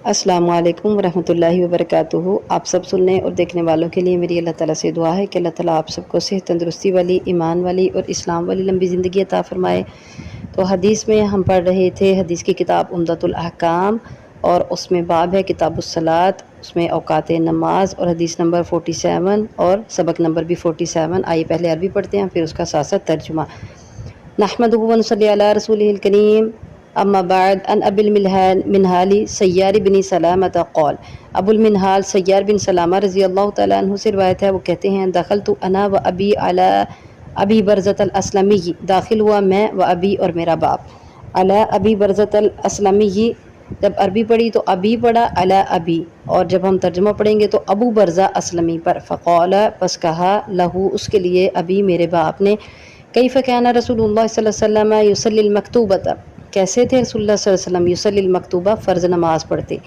السلام علیکم ورحمۃ اللہ وبرکاتہ۔ آپ سب سننے اور دیکھنے والوں کے لیے میری اللہ تعالیٰ سے دعا ہے کہ اللہ تعالیٰ آپ سب کو صحت تندرستی والی، ایمان والی اور اسلام والی لمبی زندگی عطا فرمائے۔ تو حدیث میں ہم پڑھ رہے تھے حدیث کی کتاب عمدۃ الاحکام، اور اس میں باب ہے کتاب الصلاۃ، اس میں اوقات نماز، اور حدیث نمبر 47 اور سبق نمبر بھی 47۔ آئیے پہلے عربی پڑھتے ہیں پھر اس کا ساتھ ساتھ ترجمہ۔ نحمدہ ونصلی علی رسولہ الکریم، اما بعد، ان ابی المنہال سیار بن سلامۃ قال، ابو المنہال سیار بن سلامہ رضی اللہ تعالیٰ عنہ سے روایت ہے، وہ کہتے ہیں دخلت انا و ابی علی ابی برزۃ الاسلمی، داخل ہوا میں و ابی اور میرا باپ، علی ابی برزۃ الاسلمی، جب عربی پڑھی تو ابی پڑھا، علی ابی، اور جب ہم ترجمہ پڑھیں گے تو ابو برزہ اسلمی پر، فقال، پس کہا، لہو، اس کے لیے، ابی میرے باپ نے، کیف کان رسول اللہ صلی اللہ علیہ وسلم یصلی المکتوبۃ، کیسے تھے رسول اللہ صلی اللہ علیہ وسلم یصلی المکتوبہ، فرض نماز پڑھتے،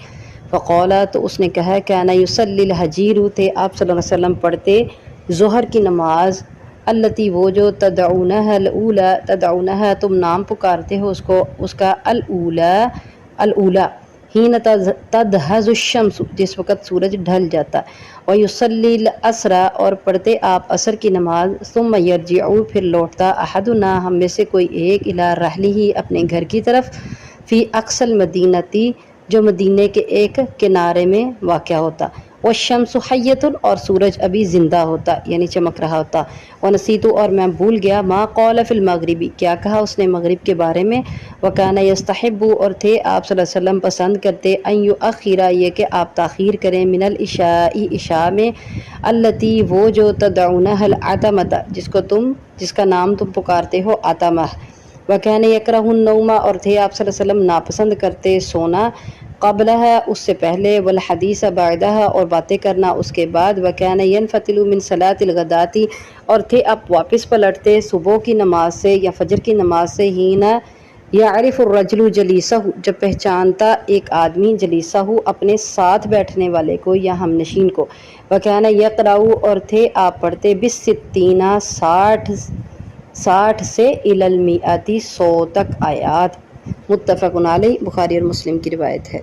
فقال، تو اس نے کہا، کان یصلی الحجیر، تھے آپ صلی اللہ علیہ وسلم پڑھتے ظہر کی نماز، التی، وہ جو، تدعونها الاولی، تدعونها، تم نام پکارتے ہو اس کو، اس کا، الاولی، الاولی، حین تدہز الشمس، جس وقت سورج ڈھل جاتا، ویصلی العصر، اور پڑھتے آپ عصر کی نماز، ثم یرجع، پھر لوٹتا، احدنا، ہم میں سے کوئی ایک، الی رحلہ، اپنے گھر کی طرف، فی اقصی المدینتی، جو مدینے کے ایک کنارے میں واقع ہوتا، والشمس حیۃ، اور سورج ابھی زندہ ہوتا، یعنی چمک رہا ہوتا، ونسیت، اور میں بھول گیا، ما قال فی المغرب، کیا کہا اس نے مغرب کے بارے میں، وکان یستحب، اور تھے آپ صلی اللہ علیہ وسلم پسند کرتے، ان یؤخر، یہ کہ آپ تاخیر کریں، من العشاء، عشاء میں، التی، وہ جو، تدعونها العتمۃ، جس کا نام تم پکارتے ہو عتمہ، وکان یکرہ النوم، اور تھے آپ صلی اللہ علیہ وسلم ناپسند کرتے سونا، قبلہ، اس سے پہلے، والحدیث بعدہ، اور باتیں کرنا اس کے بعد، وکان ینفتل من صلاۃ الغداۃ، اور تھے آپ واپس پلٹتے صبح کی نماز سے یا فجر کی نماز سے، ہین یعرف الرجل جلیسہ، جب پہچانتا ایک آدمی، جلیسہ، اپنے ساتھ بیٹھنے والے کو یا ہم نشین کو، وکان یقرأ، اور تھے آپ پڑھتے، بالستین، 60 سے، الی المئۃ، 100 تک آیات، متفق علیہ، بخاری اور مسلم کی روایت ہے۔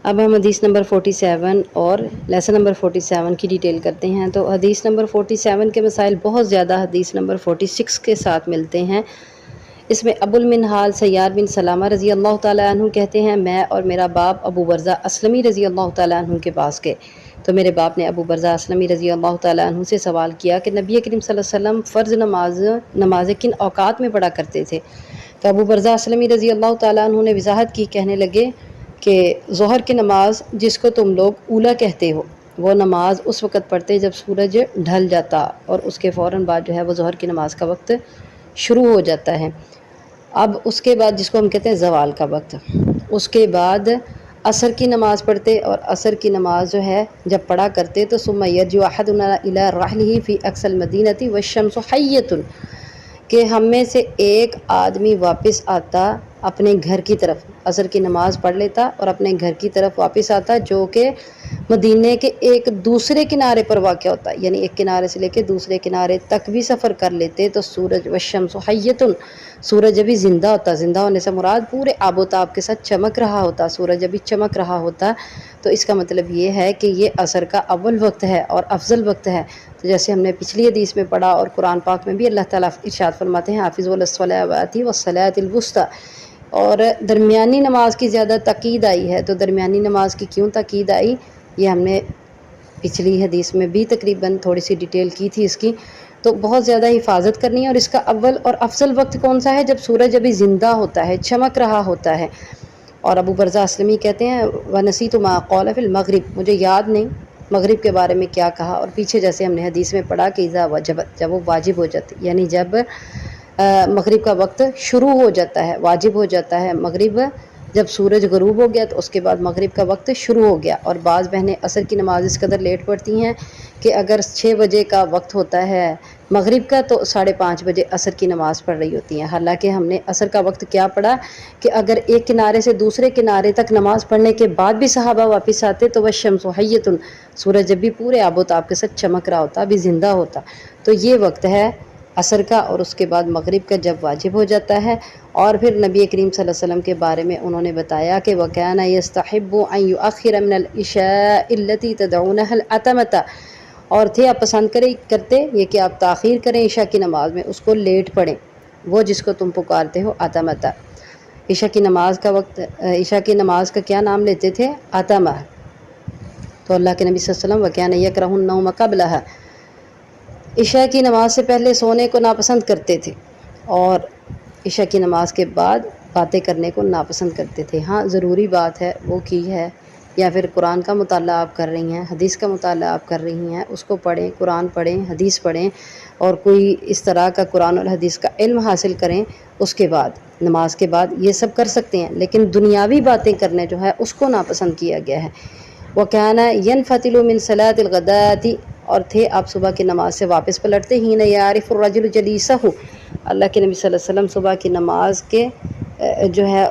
اب ہم حدیث نمبر 47 اور لیسن نمبر 47 کی ڈیٹیل کرتے ہیں۔ تو حدیث نمبر 47 کے مسائل بہت زیادہ حدیث نمبر 46 کے ساتھ ملتے ہیں۔ اس میں ابو المنہال سیار بن سلامہ رضی اللہ تعالیٰ عنہ کہتے ہیں، میں اور میرا باپ ابو برزہ اسلمی رضی اللہ تعالیٰ عنہ کے پاس گئے، تو میرے باپ نے ابو برزہ اسلمی رضی اللہ تعالیٰ عنہ سے سوال کیا کہ نبی کریم صلی اللہ علیہ وسلم فرض نماز کن اوقات میں پڑھا کرتے تھے؟ تو ابو برزہ اسلمی رضی اللہ تعالیٰ عنہ نے وضاحت کی، کہنے لگے کہ ظہر کی نماز، جس کو تم لوگ اولا کہتے ہو، وہ نماز اس وقت پڑھتے جب سورج ڈھل جاتا، اور اس کے فوراً بعد جو ہے وہ ظہر کی نماز کا وقت شروع ہو جاتا ہے۔ اب اس کے بعد، جس کو ہم کہتے ہیں زوال کا وقت، اس کے بعد عصر کی نماز پڑھتے، اور عصر کی نماز جو ہے جب پڑھا کرتے تو ثم یرجع احدنا الی رحلہ فی اقصی المدینۃ والشمس حیۃ، کہ ہم میں سے ایک آدمی واپس آتا اپنے گھر کی طرف، عصر کی نماز پڑھ لیتا اور اپنے گھر کی طرف واپس آتا، جو کہ مدینے کے ایک دوسرے کنارے پر واقع ہوتا، یعنی ایک کنارے سے لے کے دوسرے کنارے تک بھی سفر کر لیتے، تو سورج، والشمس حیۃ، سورج ابھی زندہ ہوتا، زندہ ہونے سے مراد پورے آب و تاب کے ساتھ چمک رہا ہوتا، سورج ابھی چمک رہا ہوتا، تو اس کا مطلب یہ ہے کہ یہ عصر کا اول وقت ہے اور افضل وقت ہے۔ تو جیسے ہم نے پچھلی حدیث میں پڑھا، اور قرآن پاک میں بھی اللہ تعالیٰ ارشاد فرماتے ہیں، حافظوا علی الصلوات والصلاۃ الوسطی، اور درمیانی نماز کی زیادہ تاکید آئی ہے۔ تو درمیانی نماز کی کیوں تاکید آئی، یہ ہم نے پچھلی حدیث میں بھی تقریباً تھوڑی سی ڈیٹیل کی تھی اس کی۔ تو بہت زیادہ حفاظت کرنی ہے، اور اس کا اول اور افضل وقت کون سا ہے؟ جب سورج ابھی زندہ ہوتا ہے، چمک رہا ہوتا ہے۔ اور ابو برزہ اسلمی کہتے ہیں، وَنَسِیتُ مَا قَالَ فِی الْمَغْرِبِ، مجھے یاد نہیں مغرب کے بارے میں کیا کہا، اور پیچھے جیسے ہم نے حدیث میں پڑھا کہ اذا وجبت، جب وہ واجب ہو جاتی، یعنی جب مغرب کا وقت شروع ہو جاتا ہے، واجب ہو جاتا ہے مغرب، جب سورج غروب ہو گیا تو اس کے بعد مغرب کا وقت شروع ہو گیا۔ اور بعض بہنیں عصر کی نماز اس قدر لیٹ پڑھتی ہیں کہ اگر 6 بجے کا وقت ہوتا ہے مغرب کا، تو 5:30 بجے عصر کی نماز پڑھ رہی ہوتی ہیں، حالانکہ ہم نے عصر کا وقت کیا پڑھا کہ اگر ایک کنارے سے دوسرے کنارے تک نماز پڑھنے کے بعد بھی صحابہ واپس آتے تو والشمس حیۃ، سورج جب بھی پورے آب و تاب کے ساتھ چمک رہا ہوتا، ابھی زندہ ہوتا، تو یہ وقت ہے عصر کا اور اس کے بعد مغرب کا جب واجب ہو جاتا ہے۔ اور پھر نبی کریم صلی اللہ علیہ وسلم کے بارے میں انہوں نے بتایا کہ وَكَانَ يَسْتَحِبُّ أَن يُؤَخِّرَ مِنَ الْعِشَاءِ الَّتِي تَدْعُونَهَا الْأَتَمَةَ، اور تھے آپ پسند کرتے یہ کہ آپ تاخیر کریں عشاء کی نماز میں، اس کو لیٹ پڑھیں، وہ جس کو تم پکارتے ہو اتمتا۔ عشاء کی نماز کا وقت، عشاء کی نماز کا کیا نام لیتے تھے؟ اتمہ۔ تو اللہ کے نبی صلی اللہ علیہ وسلم وَكَانَ يَكْرَهُ النَّوْمَ قَبْلَهَا، عشاء کی نماز سے پہلے سونے کو ناپسند کرتے تھے اور عشاء کی نماز کے بعد باتیں کرنے کو ناپسند کرتے تھے۔ ہاں ضروری بات ہے وہ کی ہے، یا پھر قرآن کا مطالعہ آپ کر رہی ہیں، حدیث کا مطالعہ آپ کر رہی ہیں، اس کو پڑھیں، قرآن پڑھیں، حدیث پڑھیں اور کوئی اس طرح کا قرآن اور حدیث کا علم حاصل کریں، اس کے بعد نماز کے بعد یہ سب کر سکتے ہیں، لیکن دنیاوی باتیں کرنے جو ہے اس کو ناپسند کیا گیا ہے۔ وَكَانَ يَنْفَتِلُ مِنْ صَلَاةِ الْغَدَاةِ، اور تھے آپ صبح کی نماز سے واپس پلٹتے ہی نہ يَعْرِفُ الرَّجُلُ جَلِيسَهُ، اللہ کے نبی صلی اللہ علیہ وسلم صبح کی نماز کے جو ہے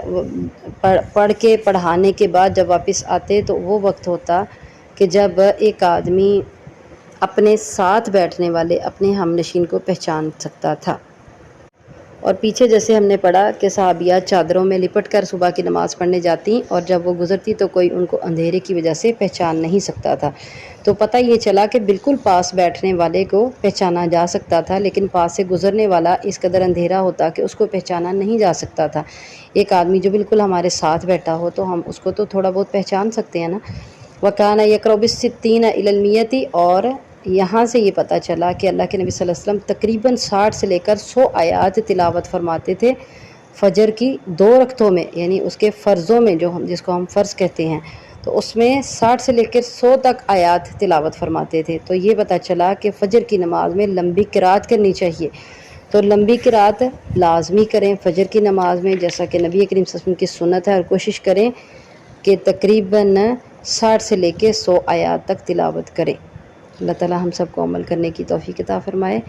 پڑھ کے پڑھانے کے بعد جب واپس آتے تو وہ وقت ہوتا کہ جب ایک آدمی اپنے ساتھ بیٹھنے والے اپنے ہم نشین کو پہچان سکتا تھا۔ اور پیچھے جیسے ہم نے پڑھا کہ صحابیات چادروں میں لپٹ کر صبح کی نماز پڑھنے جاتی اور جب وہ گزرتی تو کوئی ان کو اندھیرے کی وجہ سے پہچان نہیں سکتا تھا۔ تو پتہ یہ چلا کہ بالکل پاس بیٹھنے والے کو پہچانا جا سکتا تھا، لیکن پاس سے گزرنے والا اس قدر اندھیرا ہوتا کہ اس کو پہچانا نہیں جا سکتا تھا۔ ایک آدمی جو بالکل ہمارے ساتھ بیٹھا ہو تو ہم اس کو تو تھوڑا بہت پہچان سکتے ہیں نا۔ وَكَانَ يَقْرَأُ بِالسِّتِّينَ إِلَى الْمِئَةِ، اور یہاں سے یہ پتہ چلا کہ اللہ کے نبی صلی اللہ علیہ وسلم تقریباً 60 سے لے کر 100 آیات تلاوت فرماتے تھے فجر کی 2 رکعتوں میں، یعنی اس کے فرضوں میں جو جس کو ہم فرض کہتے ہیں، تو اس میں 60 سے لے کر 100 تک آیات تلاوت فرماتے تھے۔ تو یہ پتہ چلا کہ فجر کی نماز میں لمبی قرات کرنی چاہیے، تو لمبی قرات لازمی کریں فجر کی نماز میں، جیسا کہ نبی کریم صلی اللہ علیہ وسلم کی سنت ہے، اور کوشش کریں کہ تقریباً 60 سے لے کے 100 آیات تک تلاوت کریں۔ اللہ تعالی ہم سب کو عمل کرنے کی توفیق عطا فرمائے۔